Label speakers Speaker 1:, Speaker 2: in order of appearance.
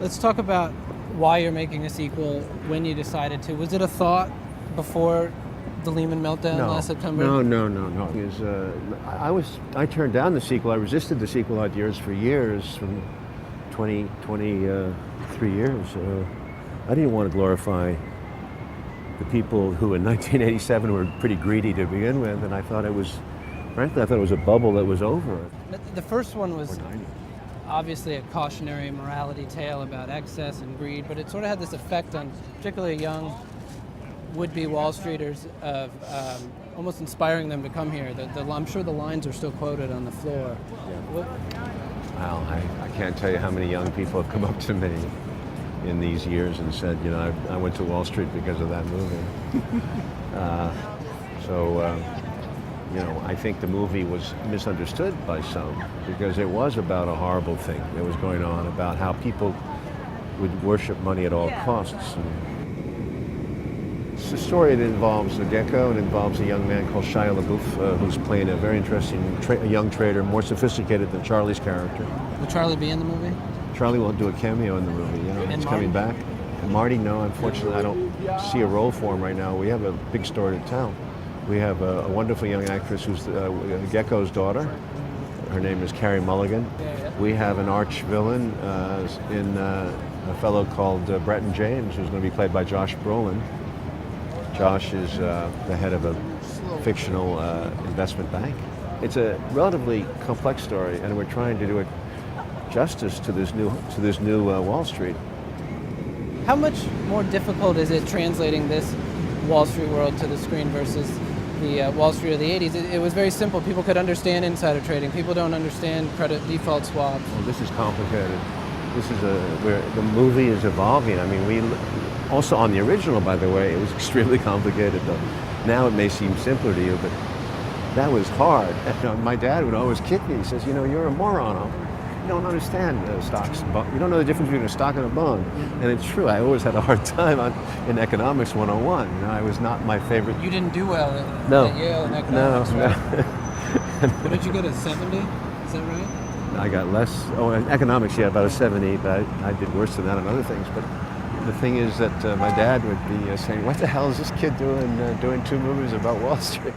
Speaker 1: Let's talk about why you're making a sequel, when you decided to. Was it a thought before the Lehman meltdown last September?
Speaker 2: No. I turned down the sequel. I resisted the sequel ideas for years, from 23 years. I didn't want to glorify the people who in 1987 were pretty greedy to begin with, and I thought it was, frankly, I thought it was a bubble that was over.
Speaker 1: The first one was obviously a cautionary morality tale about excess and greed, but it sort of had this effect on particularly young would-be Wall Streeters of almost inspiring them to come here. I'm sure the lines are still quoted on the floor.
Speaker 2: Yeah. Well, I can't tell you how many young people have come up to me in these years and said, you know, I went to Wall Street because of that movie. You know, I think the movie was misunderstood by some because it was about a horrible thing that was going on, about how people would worship money at all costs. And it's a story that involves a gecko. It involves a young man called Shia LaBeouf, who's playing a very interesting young trader, more sophisticated than Charlie's character.
Speaker 1: Will Charlie be in the movie?
Speaker 2: Charlie will do a cameo in the movie. You know, he's coming back. And Marty, no, unfortunately, I don't see a role for him right now. We have a big story to tell. We have a wonderful young actress who's Gecko's daughter. Her name is Carey Mulligan. We have an arch villain in a fellow called Bretton James, who's going to be played by Josh Brolin. Josh is the head of a fictional investment bank. It's a relatively complex story, and we're trying to do it justice to this new Wall Street.
Speaker 1: How much more difficult is it translating this Wall Street world to the screen versus the Wall Street of the 80s? It was very simple. People could understand insider trading. People don't understand credit default swaps.
Speaker 2: Well, this is complicated. This is where the movie is evolving. I mean, we also on the original, by the way, it was extremely complicated. Though now it may seem simpler to you, but that was hard. You know, my dad would always kick me. He says, "You know, you're a moron. You don't understand stocks. You don't know the difference between a stock and a bond." And it's true. I always had a hard time in economics 101. You know, I was not my favorite.
Speaker 1: You didn't do well at Yale in economics, right? What did you get, a 70? Is that right?
Speaker 2: I got less. Oh, in economics, yeah, about a 70, but I did worse than that on other things. But the thing is that my dad would be saying, "What the hell is this kid doing 2 movies about Wall Street?"